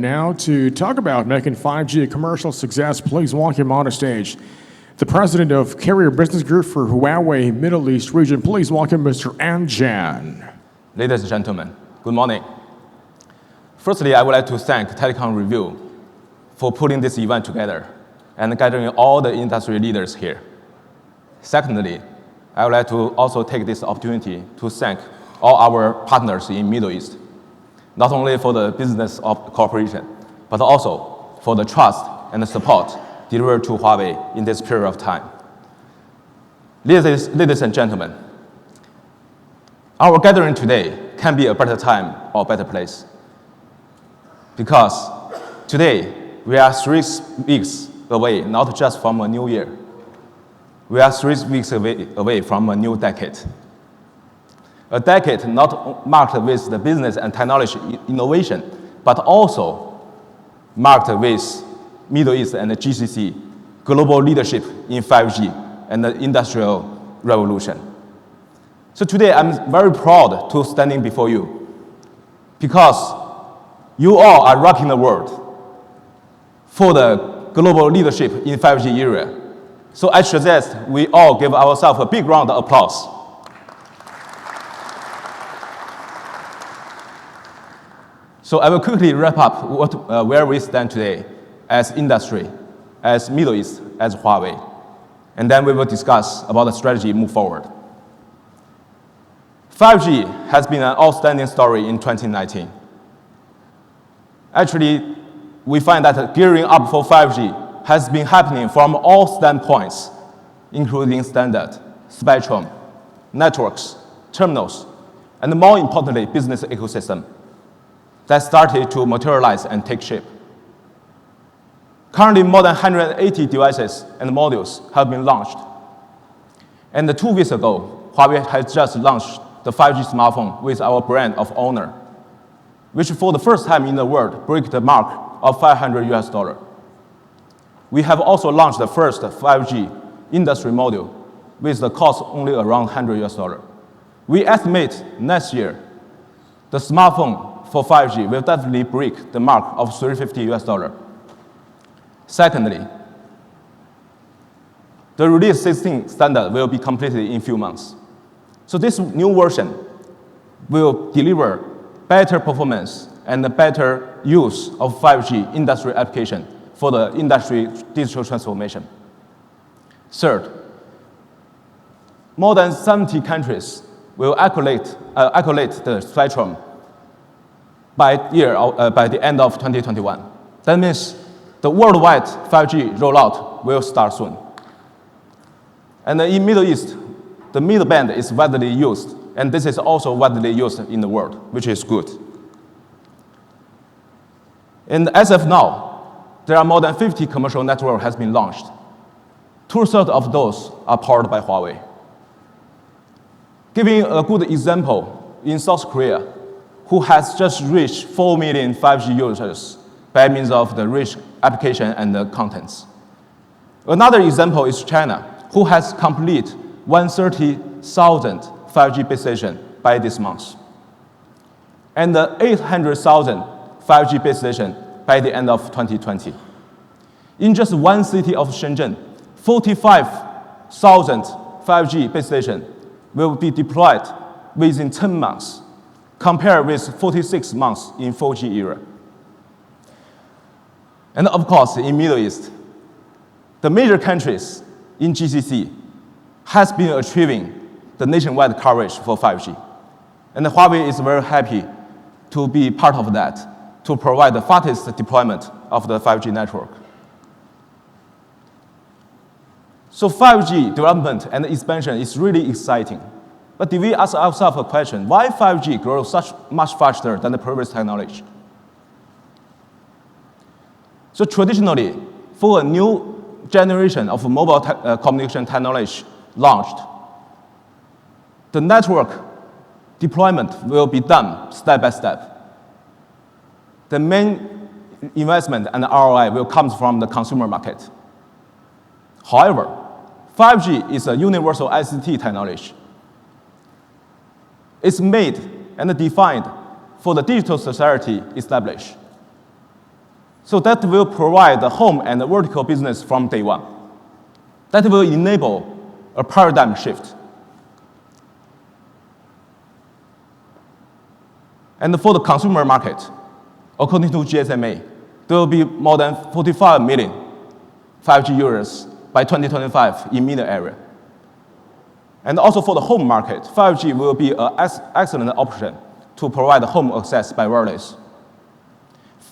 now to talk about making 5G a commercial success. Please welcome on the stage the president of Carrier Business Group for Huawei Middle East region. Please welcome Mr. An Jan. Ladies and gentlemen, good morning. Firstly, I would like to thank Telecom Review for putting this event together and gathering all the industry leaders here. Secondly, I would like to also take this opportunity to thank all our partners in Middle East, not only for the business of cooperation, but also for the trust and the support delivered to Huawei in this period of time. Ladies and gentlemen, our gathering today can be a better time or better place, because today we are 3 weeks away, not just from a new year. We are 3 weeks away from a new decade. A decade not marked with the business and technology innovation, but also marked with Middle East and the GCC global leadership in 5G and the industrial revolution. So today I'm very proud to standing before you, because you all are rocking the world for the global leadership in 5G area. So I suggest we all give ourselves a big round of applause. So I will quickly wrap up where we stand today as industry, as Middle East, as Huawei. And then we will discuss about the strategy move forward. 5G has been an outstanding story in 2019. Actually, we find that gearing up for 5G has been happening from all standpoints, including standard, spectrum, networks, terminals, and more importantly, business ecosystem that started to materialize and take shape. Currently, more than 180 devices and modules have been launched. And 2 weeks ago, Huawei has just launched the 5G smartphone with our brand of Honor, which for the first time in the world broke the mark of $500. We have also launched the first 5G industry module with the cost only around $100. We estimate next year the smartphone for 5G will definitely break the mark of $350. Secondly, the release 16 standard will be completed in a few months. So this new version will deliver better performance and a better use of 5G industry application for the industry digital transformation. Third, more than 70 countries will accolade the spectrum by the end of 2021. That means the worldwide 5G rollout will start soon. And in Middle East, the middle band is widely used, and this is also widely used in the world, which is good. And as of now, there are more than 50 commercial networks has been launched. 2/3 of those are powered by Huawei. Giving a good example, in South Korea, who has just reached 4 million 5G users by means of the rich application and the contents. Another example is China, who has completed 130,000 5G base stations by this month, and 800,000 5G base stations by the end of 2020. In just one city of Shenzhen, 45,000 5G base stations will be deployed within 10 months, compared with 46 months in 4G era. And of course, in Middle East, the major countries in GCC has been achieving the nationwide coverage for 5G. And Huawei is very happy to be part of that, to provide the fastest deployment of the 5G network. So 5G development and expansion is really exciting. But did we ask ourselves a question, why 5G grows much faster than the previous technology? So traditionally, for a new generation of mobile communication technology launched, the network deployment will be done step by step. The main investment and ROI will come from the consumer market. However, 5G is a universal ICT technology. It's made and defined for the digital society established. So that will provide the home and the vertical business from day one. That will enable a paradigm shift. And for the consumer market, according to GSMA, there will be more than 45 million 5G users by 2025 in MENA area. And also for the home market, 5G will be an excellent option to provide home access by wireless.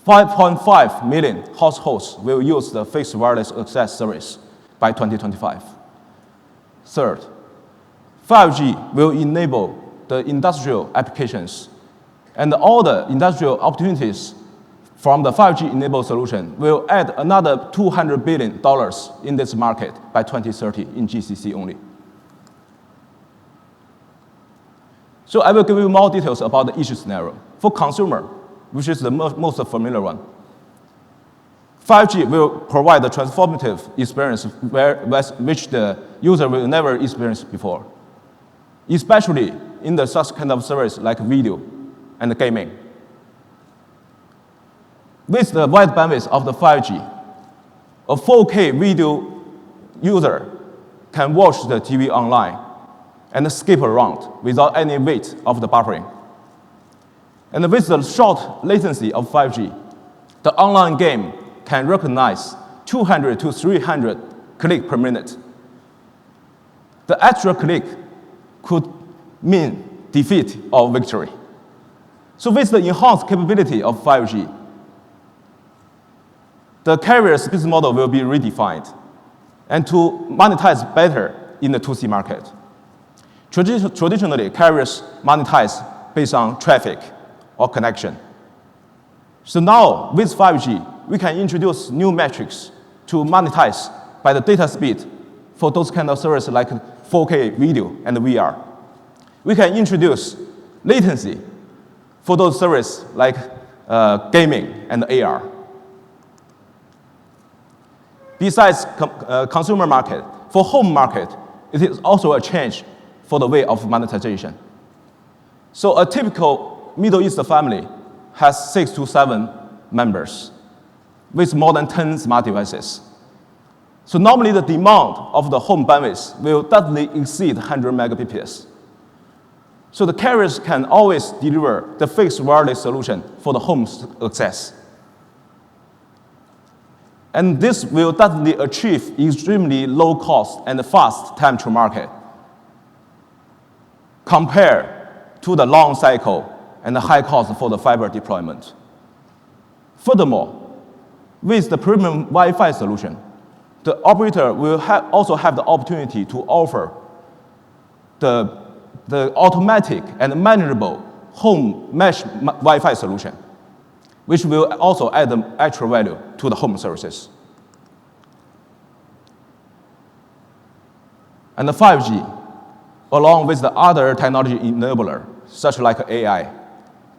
5.5 million households will use the fixed wireless access service by 2025. Third, 5G will enable the industrial applications, and all the industrial opportunities from the 5G-enabled solution will add another $200 billion in this market by 2030 in GCC only. So I will give you more details about the issue scenario. For consumer, which is the most familiar one, 5G will provide a transformative experience which the user will never experience before, especially in the such kind of service like video and gaming. With the wide bandwidth of the 5G, a 4K video user can watch the TV online and skip around without any weight of the buffering. And with the short latency of 5G, the online game can recognize 200 to 300 clicks per minute. The extra click could mean defeat or victory. So with the enhanced capability of 5G, the carrier's business model will be redefined and to monetize better in the 2C market. Traditionally, carriers monetize based on traffic or connection. So now, with 5G, we can introduce new metrics to monetize by the data speed for those kind of services like 4K video and VR. We can introduce latency for those services like gaming and AR. Besides consumer market, for home market, it is also a change for the way of monetization. So a typical Middle East family has 6 to 7 members with more than 10 smart devices. So normally the demand of the home bandwidth will definitely exceed 100 megabps. So the carriers can always deliver the fixed wireless solution for the home access. And this will definitely achieve extremely low cost and fast time to market compared to the long cycle and the high cost for the fiber deployment. Furthermore, with the premium Wi-Fi solution, the operator will also have the opportunity to offer the automatic and manageable home mesh Wi-Fi solution, which will also add the extra value to the home services. And the 5G, along with the other technology enabler, such like AI,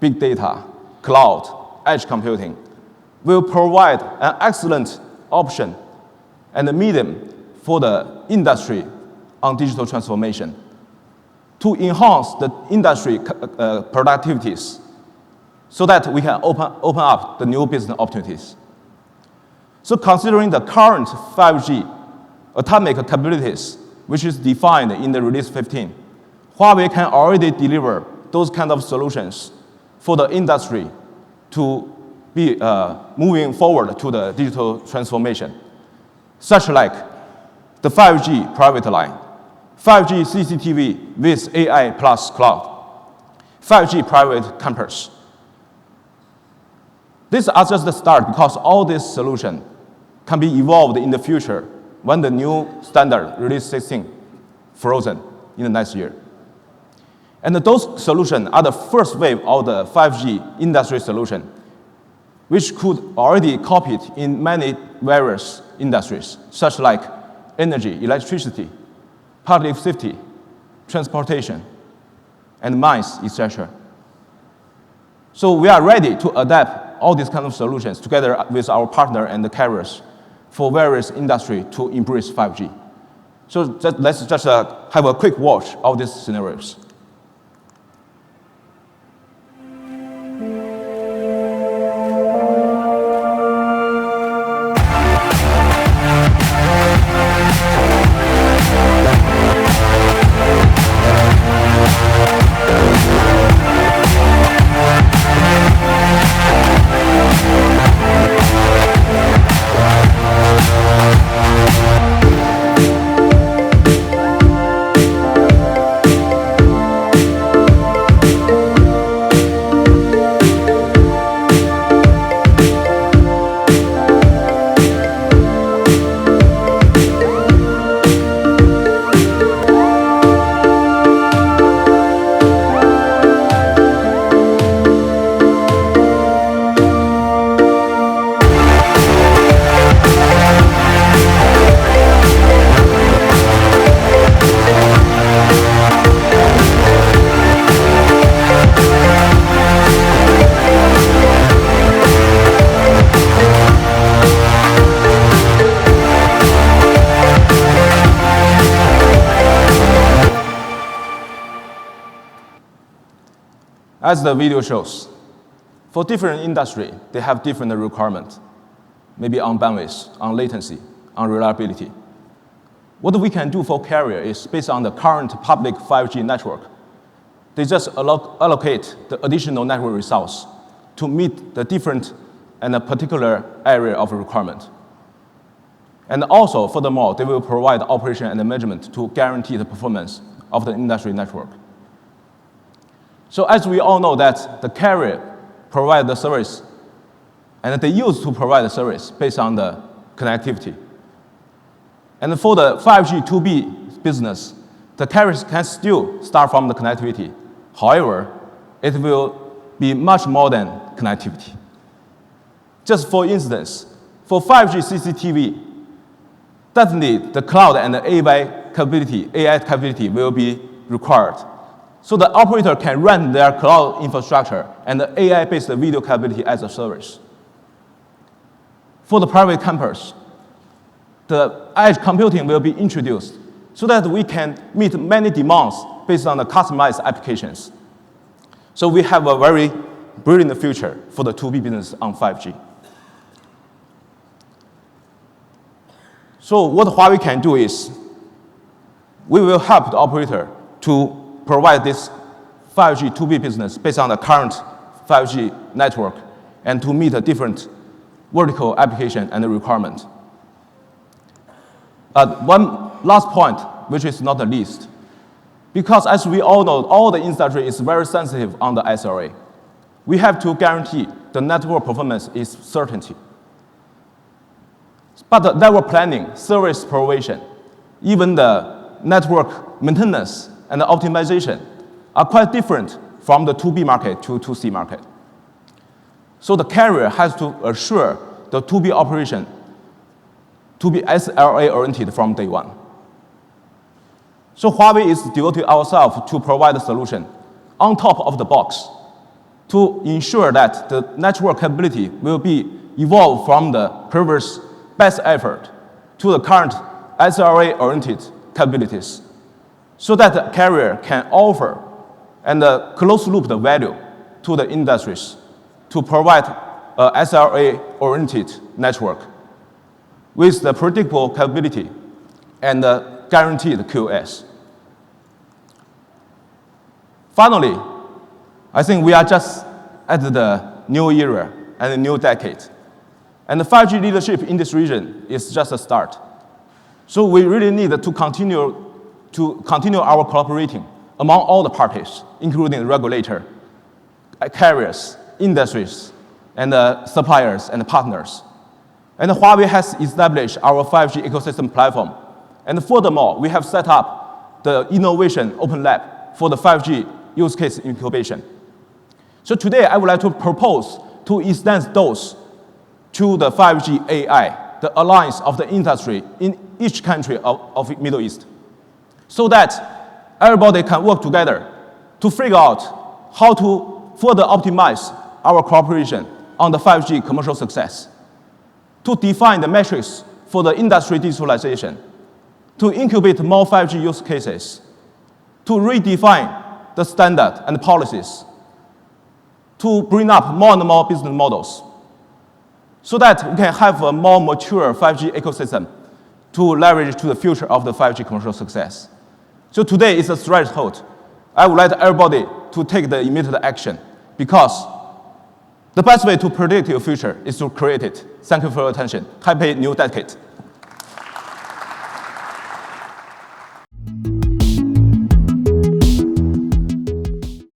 big data, cloud, edge computing, will provide an excellent option and a medium for the industry on digital transformation to enhance the industry productivities so that we can open up the new business opportunities. So considering the current 5G atomic capabilities, which is defined in the Release 15, Huawei can already deliver those kind of solutions for the industry to be moving forward to the digital transformation, such like the 5G private line, 5G CCTV with AI plus cloud, 5G private campus. These are just the start because all these solutions can be evolved in the future when the new standard, Release 16, frozen in the next year. And those solutions are the first wave of the 5G industry solution, which could already copied in many various industries, such like energy, electricity, public safety, transportation, and mines, etc. So we are ready to adapt all these kind of solutions together with our partner and the carriers for various industry to embrace 5G. So let's just have a quick watch of these scenarios. As the video shows, for different industry, they have different requirements, maybe on bandwidth, on latency, on reliability. What we can do for carrier is based on the current public 5G network. They just allocate the additional network resource to meet the different and a particular area of requirement. And also, furthermore, they will provide operation and management to guarantee the performance of the industry network. So as we all know that the carrier provide the service, and they use to provide the service based on the connectivity. And for the 5G 2B business, the carriers can still start from the connectivity. However, it will be much more than connectivity. Just for instance, for 5G CCTV, definitely the cloud and the AI capability will be required. So the operator can run their cloud infrastructure and the AI-based video capability as a service. For the private campus, the edge computing will be introduced so that we can meet many demands based on the customized applications. So we have a very brilliant future for the 2B business on 5G. So what Huawei can do is, we will help the operator to provide this 5G 2B business based on the current 5G network and to meet a different vertical application and the requirement. One last point, which is not the least, because as we all know, all the industry is very sensitive on the SLA. We have to guarantee the network performance is certainty. But the network planning, service provision, even the network maintenance and the optimization are quite different from the 2B market to 2C market. So the carrier has to assure the 2B operation to be SLA-oriented from day one. So Huawei is devoted ourselves to provide a solution on top of the box to ensure that the network capability will be evolved from the previous best effort to the current SLA-oriented capabilities, so that the carrier can offer and close-loop the value to the industries to provide a SLA-oriented network with the predictable capability and the guaranteed QoS. Finally, I think we are just at the new era and the new decade. And the 5G leadership in this region is just a start. So we really need to continue our cooperating among all the parties, including the regulator, carriers, industries, and suppliers and partners. And Huawei has established our 5G ecosystem platform. And furthermore, we have set up the Innovation Open Lab for the 5G use case incubation. So today, I would like to propose to extend those to the 5G AI, the alliance of the industry in each country of Middle East, so that everybody can work together to figure out how to further optimize our cooperation on the 5G commercial success, to define the metrics for the industry digitalization, to incubate more 5G use cases, to redefine the standard and policies, to bring up more and more business models, so that we can have a more mature 5G ecosystem to leverage to the future of the 5G commercial success. So today is a threshold. I would like everybody to take the immediate action, because the best way to predict your future is to create it. Thank you for your attention. Happy new decade.